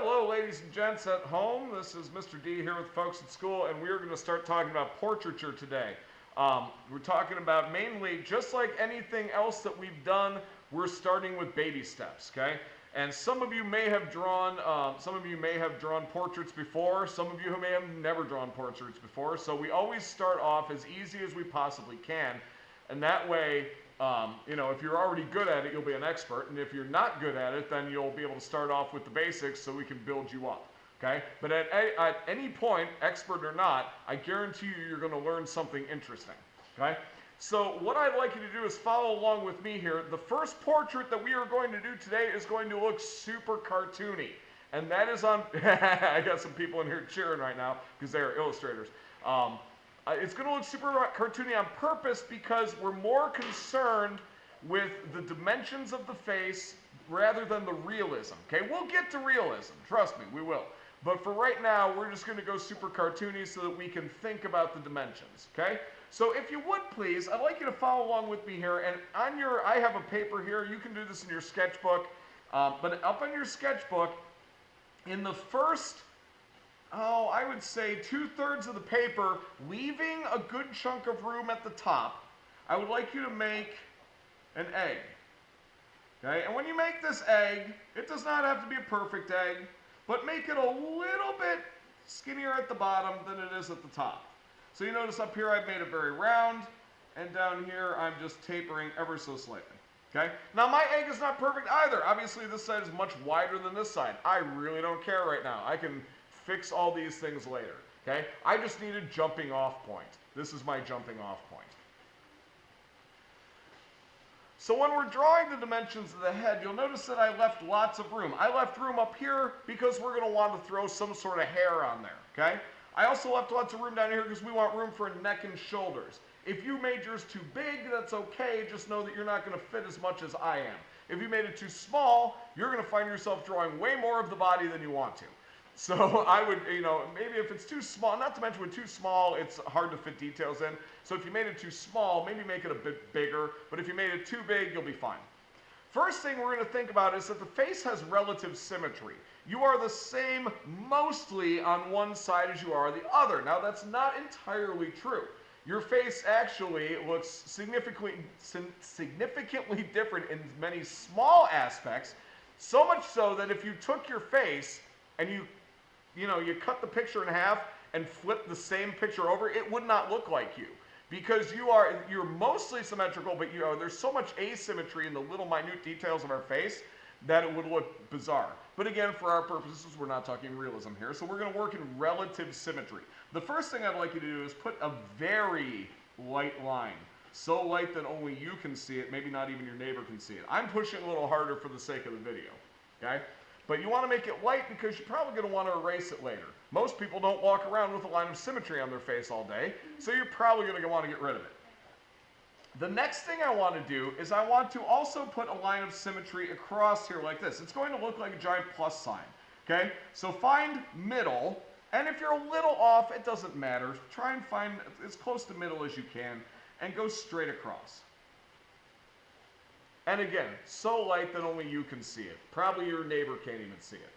Hello, ladies and gents at home. This is Mr. D here with folks at school, and we're going to start talking about portraiture today. We're talking about mainly, just like anything else that we've done, we're starting with baby steps, okay? And some of you may have drawn, portraits before. Some of you may have never drawn portraits before. So we always start off as easy as we possibly can, and that way, if you're already good at it, you'll be an expert. And if you're not good at it, then you'll be able to start off with the basics so we can build you up. Okay? But at any point, expert or not, I guarantee you're going to learn something interesting. Okay? So what I'd like you to do is follow along with me here. The first portrait that we are going to do today is going to look super cartoony. And that is on, I got some people in here cheering right now because they are illustrators. It's going to look super cartoony on purpose because we're more concerned with the dimensions of the face rather than the realism. Okay, we'll get to realism. Trust me, we will. But for right now, we're just going to go super cartoony so that we can think about the dimensions. Okay, so if you would please, I'd like you to follow along with me here. And on your, I have a paper here. You can do this in your sketchbook. But up on your sketchbook, in the first, I would say 2/3 of the paper, leaving a good chunk of room at the top, I would like you to make an egg. Okay, and when you make this egg, it does not have to be a perfect egg, but make it a little bit skinnier at the bottom than it is at the top. So you notice up here I've made it very round, and down here I'm just tapering ever so slightly. Okay, now my egg is not perfect either. Obviously this side is much wider than this side. I really don't care right now. I can fix all these things later, okay? I just need a jumping off point. This is my jumping off point. So when we're drawing the dimensions of the head, you'll notice that I left lots of room. I left room up here because we're gonna want to throw some sort of hair on there, okay? I also left lots of room down here because we want room for neck and shoulders. If you made yours too big, that's okay. Just know that you're not gonna fit as much as I am. If you made it too small, you're gonna find yourself drawing way more of the body than you want to. So I would, maybe if it's too small, not to mention with too small, it's hard to fit details in. So if you made it too small, maybe make it a bit bigger. But if you made it too big, you'll be fine. First thing we're going to think about is that the face has relative symmetry. You are the same mostly on one side as you are the other. Now that's not entirely true. Your face actually looks significantly different in many small aspects, so much so that if you took your face and you cut the picture in half and flip the same picture over, it would not look like you. Because you're mostly symmetrical, but there's so much asymmetry in the little minute details of our face that it would look bizarre. But again, for our purposes, we're not talking realism here, so we're going to work in relative symmetry. The first thing I'd like you to do is put a very light line. So light that only you can see it, maybe not even your neighbor can see it. I'm pushing a little harder for the sake of the video, okay? But you want to make it light because you're probably going to want to erase it later. Most people don't walk around with a line of symmetry on their face all day, so you're probably going to want to get rid of it. The next thing I want to do is I want to also put a line of symmetry across here like this. It's going to look like a giant plus sign, okay? So find middle, and if you're a little off, it doesn't matter. Try and find as close to middle as you can, and go straight across. And again, so light that only you can see it. Probably your neighbor can't even see it.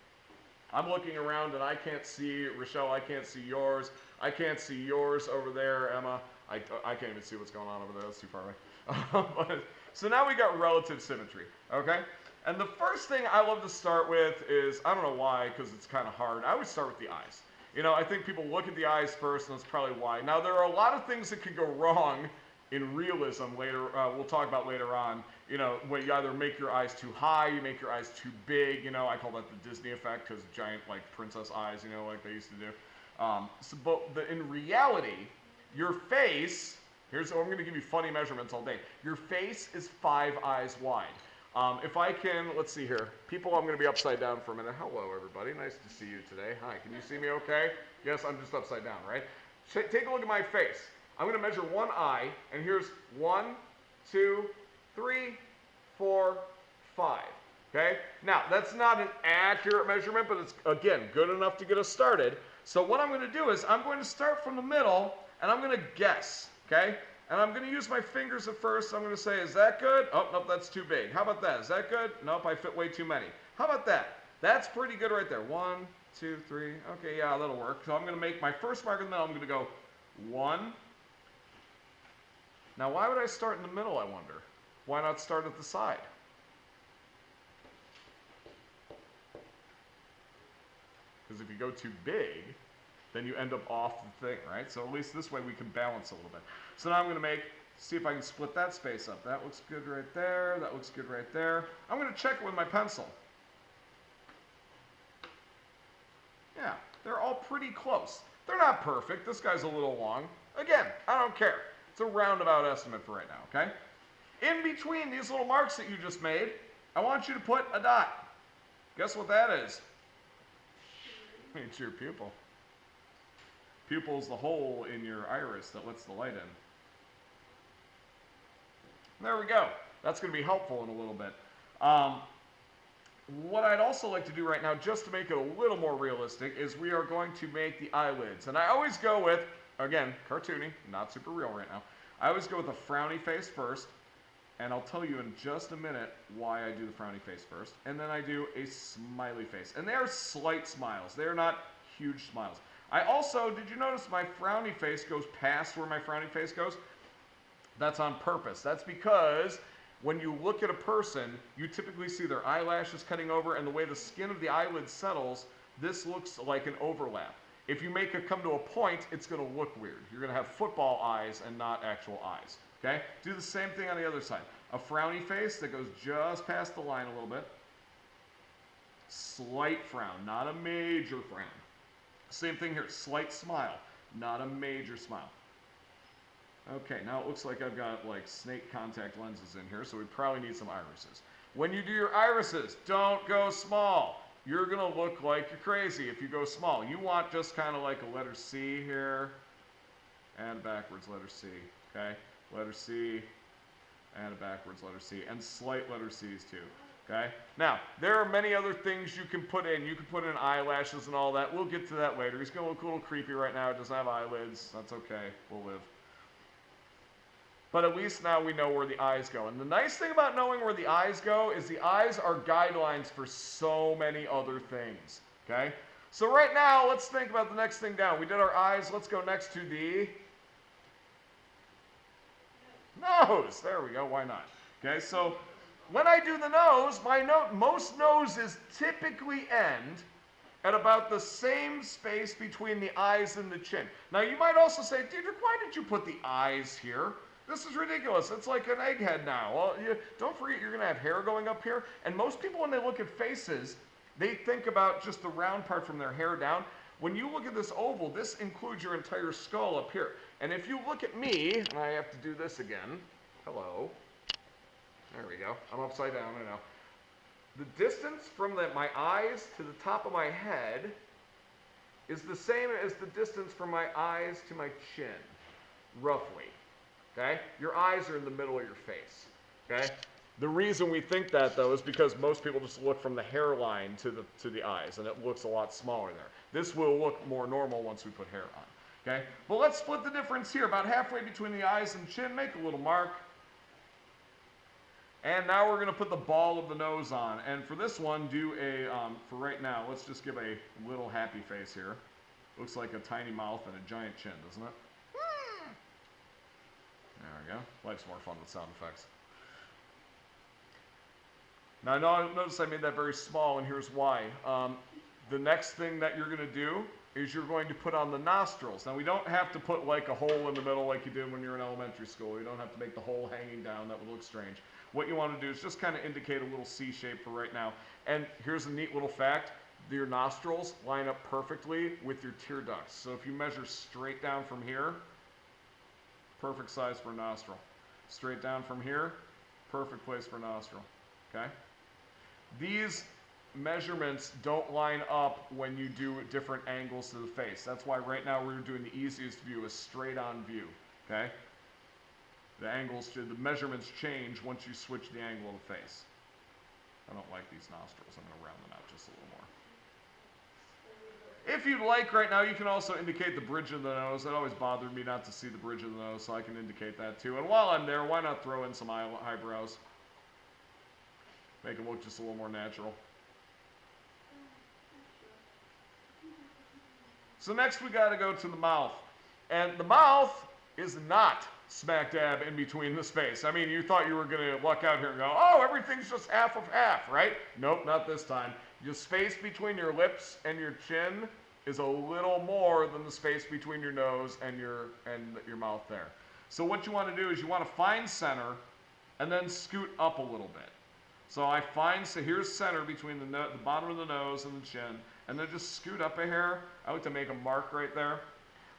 I'm looking around and I can't see it. Rochelle, I can't see yours. I can't see yours over there, Emma. I can't even see what's going on over there. That's too far away. So now we got relative symmetry, okay? And the first thing I love to start with is, I don't know why, because it's kind of hard. I always start with the eyes. I think people look at the eyes first, and that's probably why. Now, there are a lot of things that could go wrong in realism later, we'll talk about later on, when you either make your eyes too high, you make your eyes too big, I call that the Disney effect, because giant, like, princess eyes, like they used to do. But in reality, your face, I'm going to give you funny measurements all day. Your face is 5 eyes wide. If I can, let's see here. People, I'm going to be upside down for a minute. Hello, everybody. Nice to see you today. Hi, can you see me okay? Yes, I'm just upside down, right? Take a look at my face. I'm going to measure one eye, and here's 1, 2, 3, 4, 5. Okay? Now, that's not an accurate measurement, but it's, again, good enough to get us started. So what I'm going to do is I'm going to start from the middle, and I'm going to guess. Okay? And I'm going to use my fingers at first. I'm going to say, is that good? Oh, nope, that's too big. How about that? Is that good? Nope, I fit way too many. How about that? That's pretty good right there. 1, 2, 3. Okay, yeah, that'll work. So I'm going to make my first mark in the middle. I'm going to go 1. Now, why would I start in the middle, I wonder? Why not start at the side? Because if you go too big, then you end up off the thing, right? So at least this way we can balance a little bit. So now I'm going to see if I can split that space up. That looks good right there. That looks good right there. I'm going to check it with my pencil. Yeah, they're all pretty close. They're not perfect. This guy's a little long. Again, I don't care. It's a roundabout estimate for right now, okay? In between these little marks that you just made, I want you to put a dot. Guess what that is? It's your pupil. Pupil's the hole in your iris that lets the light in. There we go. That's going to be helpful in a little bit. What I'd also like to do right now, just to make it a little more realistic, is we are going to make the eyelids. And I always go with, again, cartoony, not super real right now. I always go with a frowny face first, and I'll tell you in just a minute why I do the frowny face first. And then I do a smiley face. And they are slight smiles. They are not huge smiles. I also, did you notice my frowny face goes past where my frowny face goes? That's on purpose. That's because when you look at a person, you typically see their eyelashes cutting over, and the way the skin of the eyelid settles, this looks like an overlap. If you make it come to a point, it's going to look weird. You're going to have football eyes and not actual eyes. Okay? Do the same thing on the other side. A frowny face that goes just past the line a little bit. Slight frown, not a major frown. Same thing here, slight smile, not a major smile. Okay, now it looks like I've got like snake contact lenses in here, so we probably need some irises. When you do your irises, don't go small. You're going to look like you're crazy if you go small. You want just kind of like a letter C here, and a backwards letter C, okay? Letter C, and a backwards letter C, and slight letter C's too, okay? Now, there are many other things you can put in. You can put in eyelashes and all that. We'll get to that later. He's going to look a little creepy right now. It doesn't have eyelids. That's okay. We'll live. But at least now we know where the eyes go. And the nice thing about knowing where the eyes go is the eyes are guidelines for so many other things, okay? So right now, let's think about the next thing down. We did our eyes. Let's go next to the nose. There we go. Why not? Okay, so when I do the nose, most noses typically end at about the same space between the eyes and the chin. Now, you might also say, Diedrich, why did you put the eyes here? This is ridiculous. It's like an egghead now. Well, don't forget you're going to have hair going up here. And most people, when they look at faces, they think about just the round part from their hair down. When you look at this oval, this includes your entire skull up here. And if you look at me, and I have to do this again. Hello. There we go. I'm upside down, I know. The distance from my eyes to the top of my head is the same as the distance from my eyes to my chin, roughly. Okay? Your eyes are in the middle of your face. Okay? The reason we think that, though, is because most people just look from the hairline to the eyes, and it looks a lot smaller there. This will look more normal once we put hair on. Okay? Well, let's split the difference here. About halfway between the eyes and chin, make a little mark. And now we're going to put the ball of the nose on. And for this one, do a, for right now, let's just give a little happy face here. Looks like a tiny mouth and a giant chin, doesn't it? There we go. Life's more fun with sound effects. Now, notice I made that very small, and here's why. The next thing that you're going to do is you're going to put on the nostrils. Now, we don't have to put like a hole in the middle like you did when you were in elementary school. You don't have to make the hole hanging down. That would look strange. What you want to do is just kind of indicate a little C shape for right now. And here's a neat little fact. Your nostrils line up perfectly with your tear ducts. So if you measure straight down from here, perfect size for a nostril. Straight down from here, perfect place for a nostril. Okay? These measurements don't line up when you do different angles to the face. That's why right now we're doing the easiest view, a straight on view. Okay? The measurements change once you switch the angle of the face. I don't like these nostrils. I'm going to round them out just a little more. If you'd like right now, you can also indicate the bridge of the nose. That always bothered me not to see the bridge of the nose, so I can indicate that too. And while I'm there, why not throw in some eyebrows? Make them look just a little more natural. So next we got to go to the mouth. And the mouth is not smack dab in between the space. I mean, you thought you were going to luck out here and go, oh, everything's just half of half, right? Nope, not this time. The space between your lips and your chin is a little more than the space between your nose and your mouth there. So what you want to do is you want to find center and then scoot up a little bit. So so here's center between the bottom of the nose and the chin, and then just scoot up a hair. I like to make a mark right there.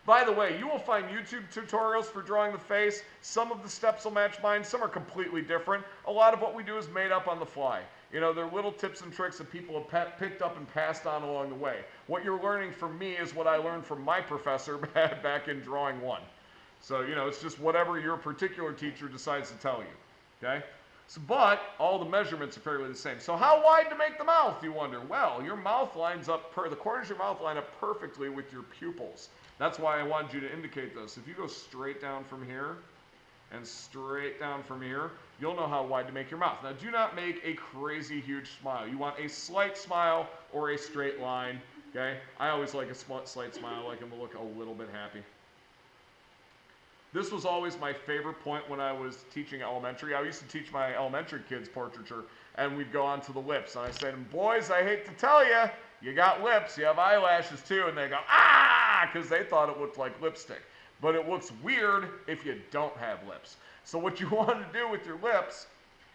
By the way, you will find YouTube tutorials for drawing the face. Some of the steps will match mine, some are completely different. A lot of what we do is made up on the fly. You know, they're little tips and tricks that people have picked up and passed on along the way. What you're learning from me is what I learned from my professor back in drawing 1. So, you know, it's just whatever your particular teacher decides to tell you, okay? So, but all the measurements are fairly the same. So how wide to make the mouth, you wonder? Well, your mouth lines up, the corners of your mouth line up perfectly with your pupils. That's why I wanted you to indicate those. If you go straight down from here and straight down from here, you'll know how wide to make your mouth. Now, do not make a crazy huge smile. You want a slight smile or a straight line, okay? I always like a slight smile, like them to look a little bit happy. This was always my favorite point when I was teaching elementary. I used to teach my elementary kids portraiture, and we'd go on to the lips. And I said, boys, I hate to tell you, you got lips, you have eyelashes too. And they go, ah, because they thought it looked like lipstick. But it looks weird if you don't have lips. So what you want to do with your lips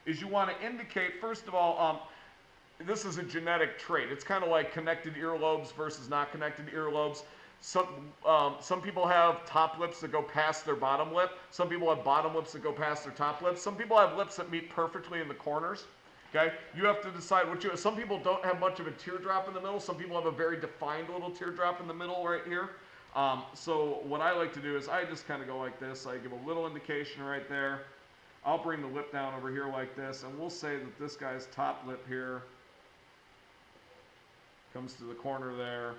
is you want to indicate, first of all, this is a genetic trait. It's kind of like connected earlobes versus not connected earlobes. Some people have top lips that go past their bottom lip. Some people have bottom lips that go past their top lips. Some people have lips that meet perfectly in the corners. Okay? You have to decide what you... Some people don't have much of a teardrop in the middle. Some people have a very defined little teardrop in the middle right here. So what I like to do is I just kind of go like this. I give a little indication right there. I'll bring the lip down over here like this, and we'll say that this guy's top lip here comes to the corner there.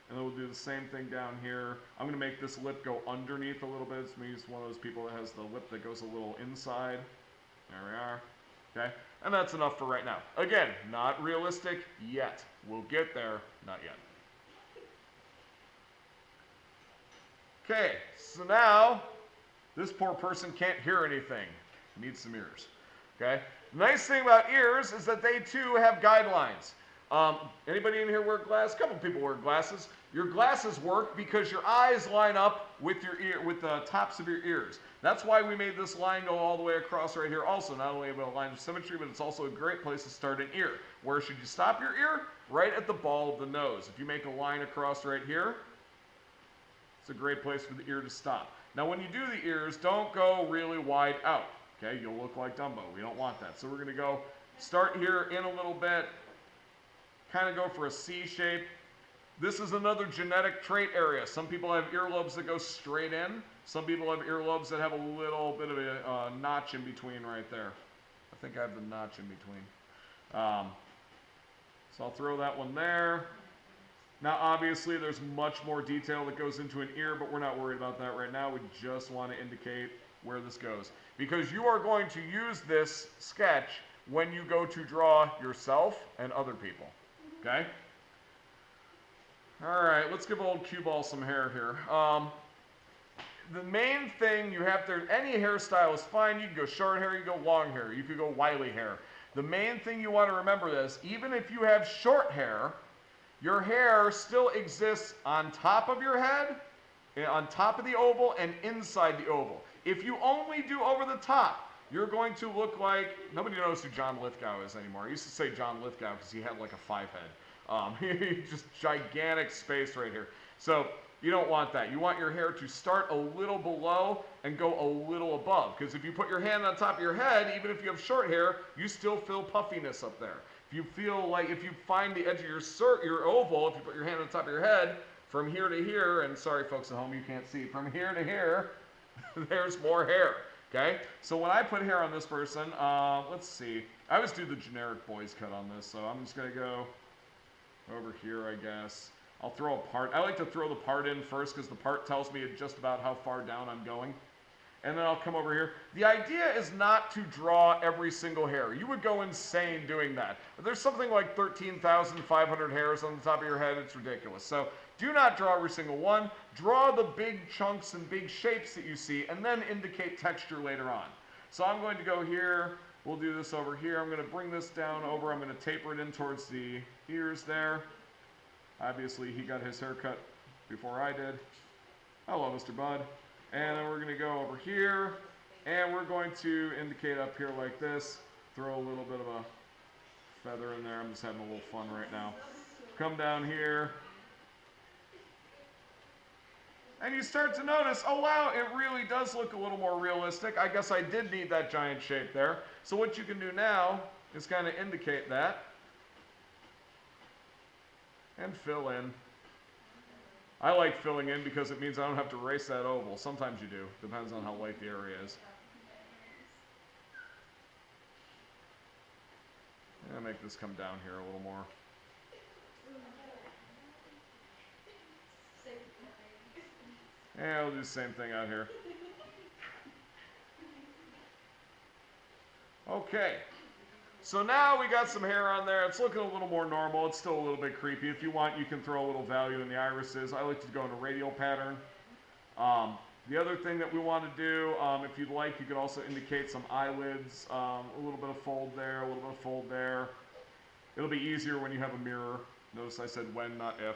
And then we'll do the same thing down here. I'm going to make this lip go underneath a little bit. It's me, it's one of those people that has the lip that goes a little inside. There we are. Okay? And that's enough for right now. Again, not realistic yet. We'll get there, not yet. Okay, so now this poor person can't hear anything. Needs some ears. Okay? Nice thing about ears is that they too have guidelines. Anybody in here wear glasses? A couple people wear glasses. Your glasses work because your eyes line up with your ear, with the tops of your ears. That's why we made this line go all the way across right here also. Not only a line of symmetry, but it's also a great place to start an ear. Where should you stop your ear? Right at the ball of the nose. If you make a line across right here, it's a great place for the ear to stop. Now when you do the ears, don't go really wide out. Okay, you'll look like Dumbo. We don't want that. So we're going to go start here in a little bit, kind of go for a C shape. This is another genetic trait area. Some people have earlobes that go straight in. Some people have earlobes that have a little bit of a notch in between right there. I think I have the notch in between. So I'll throw that one there. Now obviously there's much more detail that goes into an ear, but we're not worried about that right now. We just want to indicate where this goes. Because you are going to use this sketch when you go to draw yourself and other people. Okay? Alright, let's give old cue ball some hair here. The main thing you have to, any hairstyle is fine. You can go short hair, you can go long hair, you can go wily hair. The main thing you want to remember is, even if you have short hair, your hair still exists on top of your head, on top of the oval, and inside the oval. If you only do over the top, you're going to look like, nobody knows who John Lithgow is anymore. I used to say John Lithgow because he had like a 5 head. Just gigantic space right here. So you don't want that. You want your hair to start a little below and go a little above. Because if you put your hand on top of your head, even if you have short hair, you still feel puffiness up there. If you feel like, if you find the edge of your oval, if you put your hand on top of your head, from here to here, and sorry folks at home, you can't see, from here to here, there's more hair. Okay? So when I put hair on this person, let's see. I always do the generic boys cut on this, so I'm just going to go over here, I guess. I'll throw a part. I like to throw the part in first because the part tells me just about how far down I'm going. and then I'll come over here. The idea is not to draw every single hair. You would go insane doing that. But there's something like 13,500 hairs on the top of your head. It's ridiculous. So do not draw every single one. Draw the big chunks and big shapes that you see, and then indicate texture later on. So I'm going to go here. We'll do this over here. I'm going to bring this down over. I'm going to taper it in towards the ears there. Obviously, he got his hair cut before I did. Hello, Mr. Bud. And then we're going to go over here, and we're going to indicate up here like this. Throw a little bit of a feather in there. I'm just having a little fun right now. Come down here. And you start to notice, oh wow, it really does look a little more realistic. I guess I did need that giant shape there. So what you can do now is kind of indicate that. And fill in. I like filling in because it means I don't have to erase that oval. Sometimes you do. Depends on how light the area is. And make this come down here a little more. And we'll do the same thing out here. Okay. So now we got some hair on there. It's looking a little more normal. It's still a little bit creepy. If you want, you can throw a little value in the irises. I like to go in a radial pattern. The other thing that we want to do, if you'd like, you could also indicate some eyelids. A little bit of fold there, a little bit of fold there. It'll be easier when you have a mirror. Notice I said when, not if.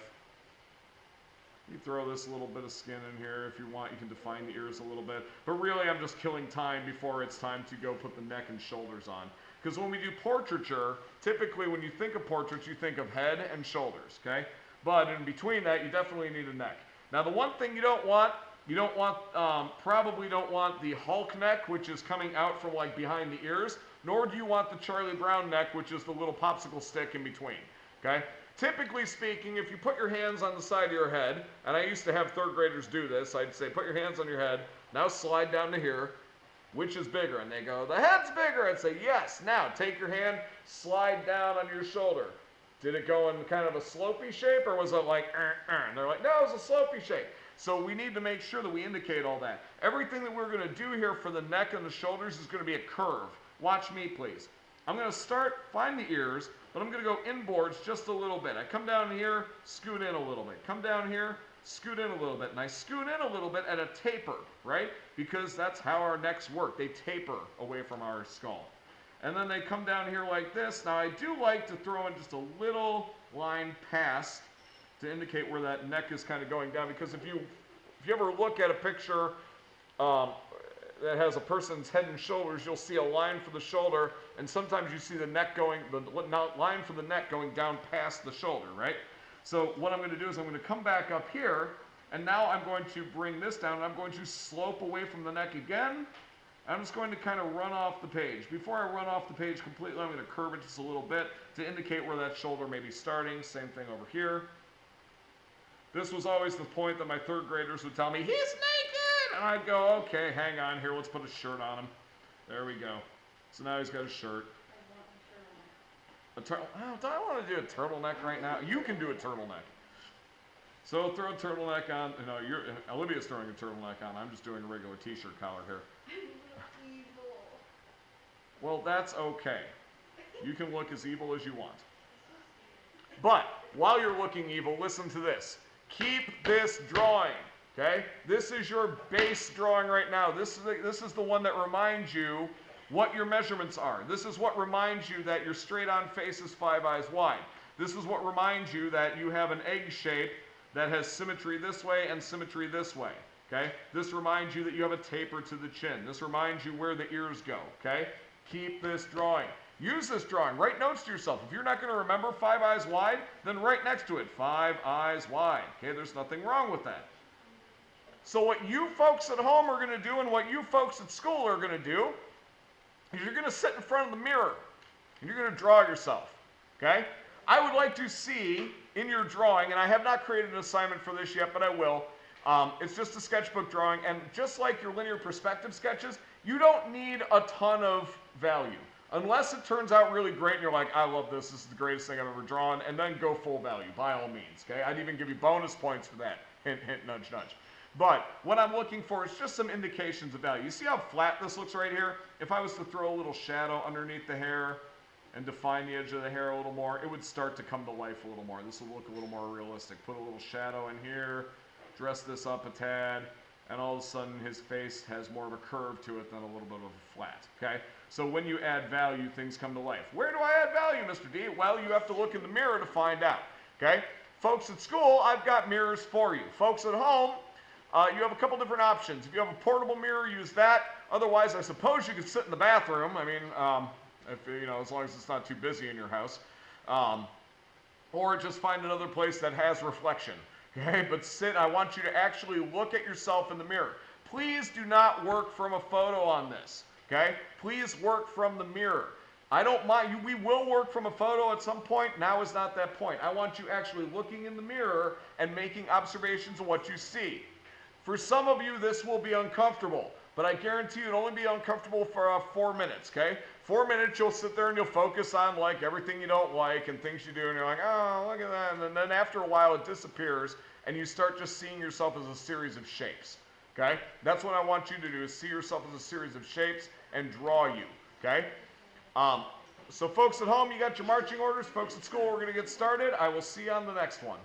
You throw this little bit of skin in here. If you want, you can define the ears a little bit. But really, I'm just killing time before it's time to go put the neck and shoulders on. Because when we do portraiture, typically when you think of portraits, you think of head and shoulders, okay? But in between that, you definitely need a neck. Now, the one thing you don't want, probably don't want the Hulk neck, which is coming out from like behind the ears, nor do you want the Charlie Brown neck, which is the little popsicle stick in between, okay? Typically speaking, if you put your hands on the side of your head, and I used to have third graders do this, I'd say put your hands on your head, now slide down to here. Which is bigger? And they go, the head's bigger. I'd say, yes. Now, take your hand, slide down on your shoulder. Did it go in kind of a slopey shape, or was it like, And they're like, no, it was a slopey shape. So we need to make sure that we indicate all that. Everything that we're going to do here for the neck and the shoulders is going to be a curve. Watch me, please. I'm going to find the ears, but I'm going to go inboards just a little bit. I come down here, scoot in a little bit. Come down here, scoot in a little bit. And I scoot in a little bit at a taper, right? Because that's how our necks work. They taper away from our skull. And then they come down here like this. Now I do like to throw in just a little line past to indicate where that neck is kind of going down. Because if you ever look at a picture that has a person's head and shoulders, you'll see a line for the shoulder, and sometimes you see the line for the neck going down past the shoulder, right? So what I'm going to do is I'm going to come back up here, and now I'm going to bring this down, and I'm going to slope away from the neck again. I'm just going to kind of run off the page. Before I run off the page completely, I'm going to curve it just a little bit to indicate where that shoulder may be starting. Same thing over here. This was always the point that my third graders would tell me, he's naked! And I'd go, okay, hang on here, let's put a shirt on him. There we go. So now he's got a shirt. Do I want to do a turtleneck right now? You can do a turtleneck. So throw a turtleneck on. No, Olivia's throwing a turtleneck on. I'm just doing a regular t-shirt collar here. Well, that's okay. You can look as evil as you want. But while you're looking evil, listen to this. Keep this drawing, okay? This is your base drawing right now. This is the one that reminds you what your measurements are. This is what reminds you that your straight-on face is 5 eyes wide. This is what reminds you that you have an egg shape that has symmetry this way and symmetry this way, okay? This reminds you that you have a taper to the chin. This reminds you where the ears go, okay? Keep this drawing. Use this drawing. Write notes to yourself. If you're not going to remember 5 eyes wide, then write next to it, 5 eyes wide. Okay, there's nothing wrong with that. So what you folks at home are going to do and what you folks at school are going to do is you're going to sit in front of the mirror and you're going to draw yourself, okay? I would like to see in your drawing, and I have not created an assignment for this yet, but I will. It's just a sketchbook drawing, and just like your linear perspective sketches, you don't need a ton of value. Unless it turns out really great and you're like, I love this, this is the greatest thing I've ever drawn, and then go full value, by all means, okay? I'd even give you bonus points for that. Hint, hint, nudge, nudge. But what I'm looking for is just some indications of value. You see how flat this looks right here? If I was to throw a little shadow underneath the hair and define the edge of the hair a little more, it would start to come to life a little more. This will look a little more realistic. Put a little shadow in here, dress this up a tad, and all of a sudden his face has more of a curve to it than a little bit of a flat, okay? So when you add value, things come to life. Where do I add value, Mr. D? Well, you have to look in the mirror to find out, okay? Folks at school, I've got mirrors for you. Folks at home, you have a couple different options. If you have a portable mirror, use that. Otherwise, I suppose you could sit in the bathroom. I mean, as long as it's not too busy in your house. Or just find another place that has reflection. Okay, but I want you to actually look at yourself in the mirror. Please do not work from a photo on this, okay? Please work from the mirror. I don't mind, we will work from a photo at some point. Now is not that point. I want you actually looking in the mirror and making observations of what you see. For some of you, this will be uncomfortable, but I guarantee you it'll only be uncomfortable for 4 minutes, okay? 4 minutes, you'll sit there and you'll focus on like everything you don't like and things you do, and you're like, oh, look at that. And then after a while, it disappears, and you start just seeing yourself as a series of shapes, okay? That's what I want you to do, is see yourself as a series of shapes and draw you, okay? So folks at home, you got your marching orders. Folks at school, we're going to get started. I will see you on the next one.